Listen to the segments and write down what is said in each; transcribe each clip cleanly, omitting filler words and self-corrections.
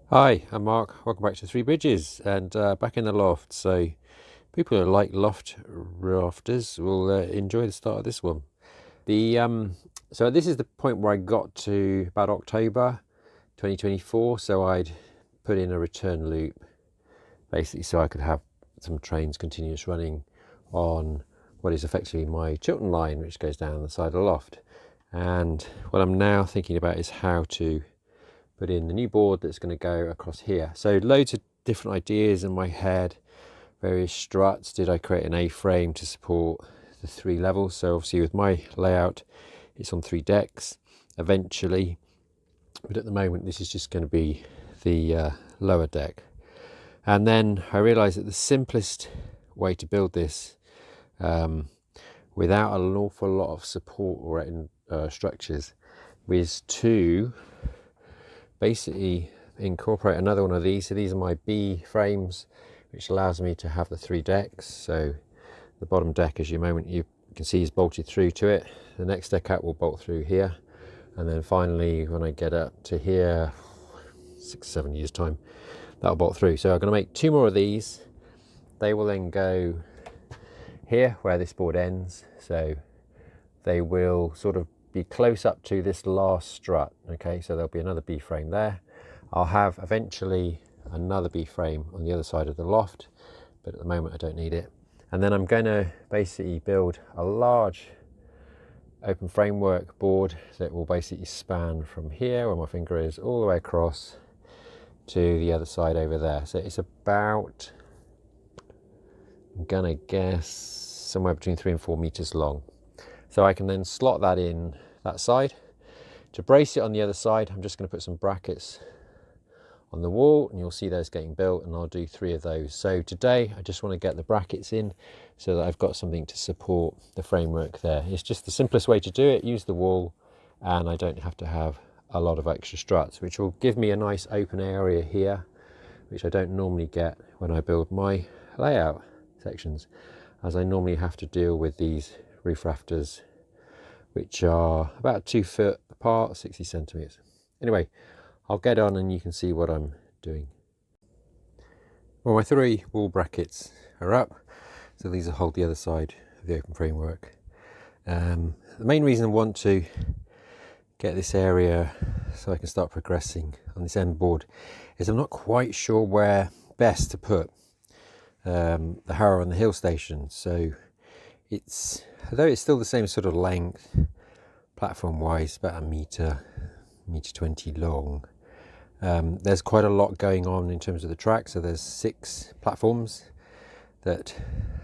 Hi, I'm Mark. Welcome back to Three Bridges and back in the loft. So people who like loft rafters will enjoy the start of this one. So this is the point where I got to about October 2024. So I'd put in a return loop, basically, so I could have some trains continuous running on what is effectively my Chiltern line, which goes down the side of the loft. And what I'm now thinking about is how to put in the new board that's going to go across here. So loads of different ideas in my head, various struts. Did I create an A-frame to support the three levels? So obviously with my layout, it's on three decks eventually, but at the moment this is just going to be the lower deck. And then I realized that the simplest way to build this without an awful lot of support or structures is to basically incorporate another one of these. So these are my B frames, which allows me to have the three decks. So the bottom deck, as you can see, is bolted through to it. The next deck out will bolt through here, and then finally when I get up to here, 6-7 years time, that'll bolt through. So I'm going to make two more of these. They will then go here where this board ends, so they will sort of be close up to this last strut. Okay, so there'll be another B frame there. I'll have eventually another B frame on the other side of the loft, but at the moment I don't need it. And then I'm going to basically build a large open framework board that will basically span from here where my finger is all the way across to the other side over there. So it's about, I'm gonna guess, somewhere between 3 and 4 meters long. So I can then slot that in that side. To brace it on the other side, I'm just going to put some brackets on the wall, and you'll see those getting built, and I'll do 3 of those. So today I just want to get the brackets in so that I've got something to support the framework there. It's just the simplest way to do it. Use the wall, and I don't have to have a lot of extra struts, which will give me a nice open area here, which I don't normally get when I build my layout sections, as I normally have to deal with these roof rafters, which are about 2 foot apart, 60 centimeters. Anyway, I'll get on and you can see what I'm doing. Well, my 3 wall brackets are up, so these will hold the other side of the open framework. The main reason I want to get this area so I can start progressing on this end board is I'm not quite sure where best to put the Harrow and the hill station. So although it's still the same sort of length platform wise, about a meter 20 long, there's quite a lot going on in terms of the track. So there's 6 platforms that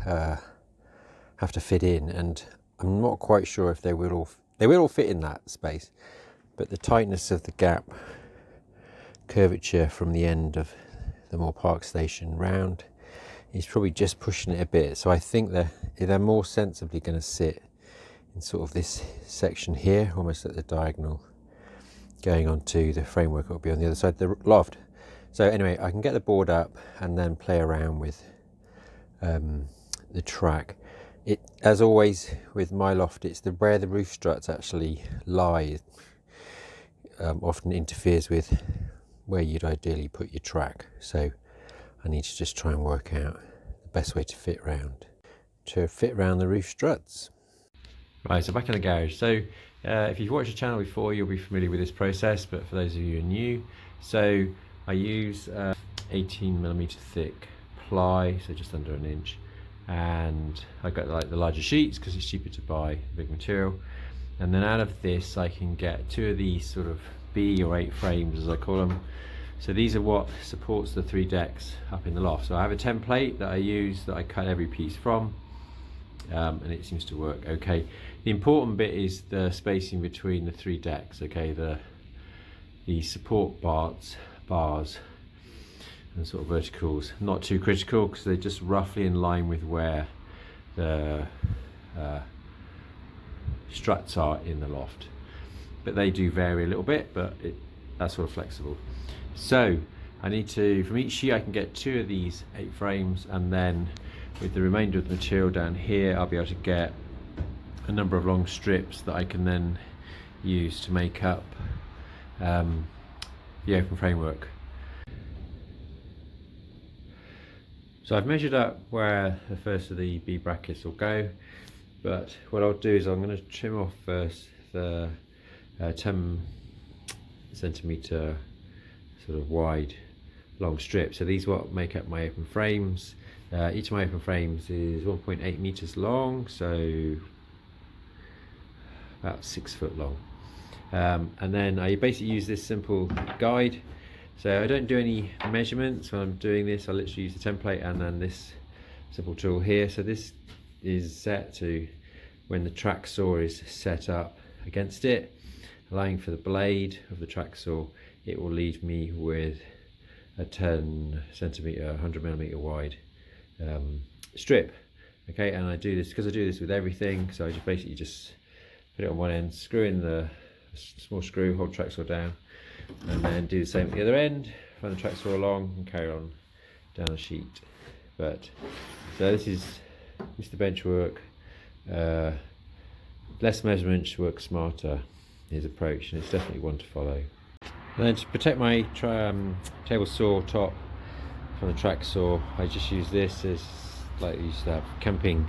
have to fit in, and I'm not quite sure if they will all fit in that space, but the tightness of the gap curvature from the end of the Moor Park station round is probably just pushing it a bit. So I think they're more sensibly going to sit in sort of this section here, almost at the diagonal, going onto the framework that will be on the other side of the loft. So anyway, I can get the board up and then play around with the track. It, as always with my loft, it's where the roof struts actually lie often interferes with where you'd ideally put your track. So I need to just try and work out the best way to fit around the roof struts. Right, so back in the garage. So if you've watched the channel before, you'll be familiar with this process, but for those of you who are new, so I use 18mm thick ply, so just under an inch, and I got like the larger sheets because it's cheaper to buy big material. And then out of this I can get 2 of these sort of B or 8 frames, as I call them. So these are what supports the 3 decks up in the loft. So I have a template that I use that I cut every piece from, and it seems to work okay. The important bit is the spacing between the 3 decks. Okay, the support bars and sort of verticals, not too critical because they're just roughly in line with where the struts are in the loft, but they do vary a little bit, but that's sort of flexible. So I need to, from each sheet I can get 2 of these 8 frames, and then with the remainder of the material down here I'll be able to get a number of long strips that I can then use to make up the open framework. So I've measured up where the first of the B brackets will go, but what I'll do is I'm going to trim off first the 10 centimetre sort of wide long strip. So these what make up my open frames. Each of my open frames is 1.8 meters long, so about 6 foot long. And then I basically use this simple guide. So I don't do any measurements when I'm doing this. I literally use the template and then this simple tool here. So this is set to when the track saw is set up against it, allowing for the blade of the track saw. It will leave me with a 10 centimeter, 100 millimeter wide strip. Okay, and I do this because I do this with everything. So I just basically just put it on one end, screw in the small screw, hold track saw down, and then do the same at the other end, run the track saw along and carry on down the sheet. But so this is Mr. Benchwork, less measurements, work smarter, his approach, and it's definitely one to follow. And then to protect my table saw top from the track saw, I just use this as like I used to have camping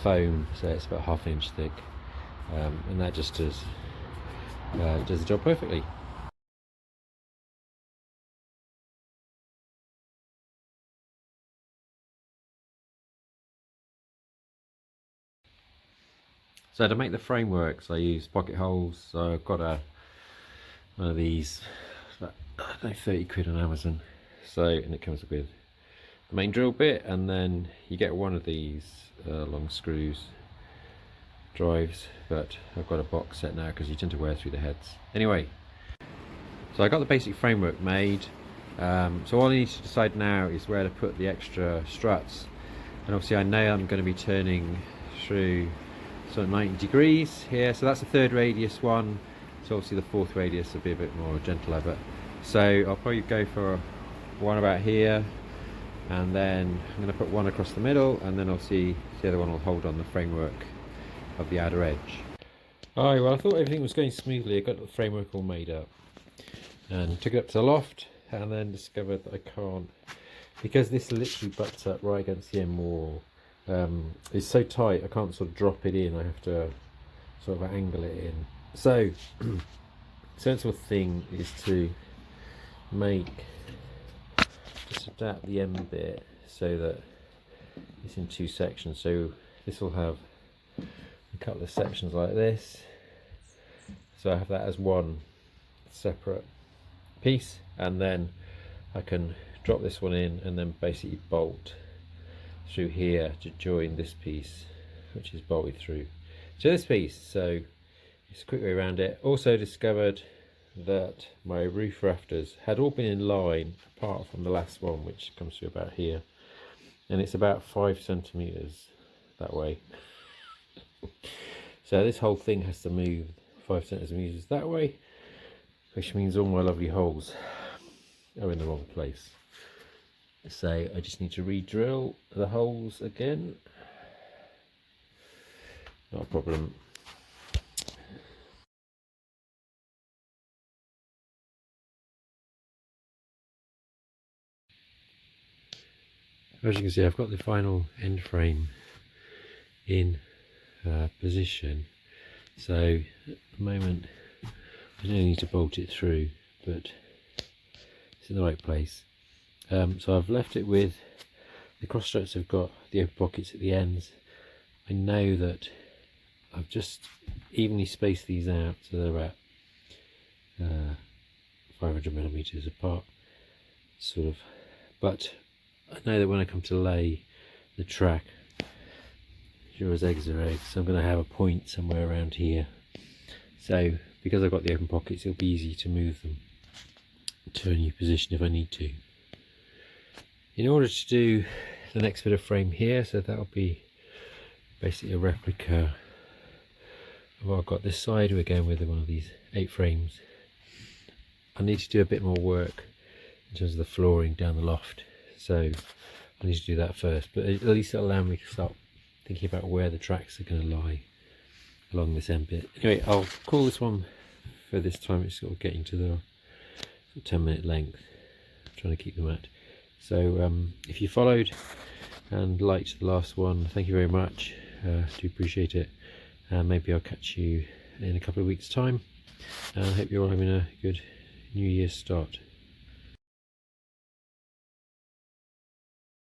foam, so it's about ½ inch thick, and that just does the job perfectly. So to make the frameworks, I use pocket holes. So I've got one of these, about, I don't know, 30 quid on Amazon. So, and it comes with the main drill bit, and then you get one of these long screws drives, but I've got a box set now because you tend to wear through the heads. Anyway, so I got the basic framework made. So all I need to decide now is where to put the extra struts, and obviously I know I'm going to be turning through sort of 90 degrees here, so that's the third radius one. So obviously the fourth radius will be a bit more gentler, but so I'll probably go for one about here, and then I'm going to put one across the middle, and then obviously the other one will hold on the framework of the outer edge. Alright, well I thought everything was going smoothly. I got the framework all made up and took it up to the loft, and then discovered that I can't, because this literally butts up right against the end wall. It's so tight I can't sort of drop it in, I have to sort of angle it in. So sensible thing is to just adapt the end bit so that it's in two sections. So this will have a couple of sections like this, so I have that as one separate piece, and then I can drop this one in and then basically bolt through here to join this piece, which is bolted through to this piece. So it's a quick way around it. Also discovered that my roof rafters had all been in line apart from the last one, which comes through about here, and it's about 5 centimeters that way. So this whole thing has to move 5 centimeters that way, which means all my lovely holes are in the wrong place. So I just need to re-drill the holes again. Not a problem. As you can see, I've got the final end frame in position. So at the moment I don't need to bolt it through, but it's in the right place. So I've left it with the cross struts have got the open pockets at the ends. I know that I've just evenly spaced these out so they're at 500 millimeters apart, sort of, but I know that when I come to lay the track, sure as eggs are eggs, so I'm going to have a point somewhere around here. So because I've got the open pockets, it'll be easy to move them to a new position if I need to. In order to do the next bit of frame here, so that'll be basically a replica of what I've got this side. We're going with one of these 8 frames. I need to do a bit more work in terms of the flooring down the loft, so I need to do that first, but at least it'll allow me to start thinking about where the tracks are going to lie along this end bit. Anyway, I'll call this one for this time. It's sort of getting to the 10-minute length. I'm trying to keep them at So if you followed and liked the last one, thank you very much. Do appreciate it. Maybe I'll catch you in a couple of weeks time. I hope you're all having a good New Year's start.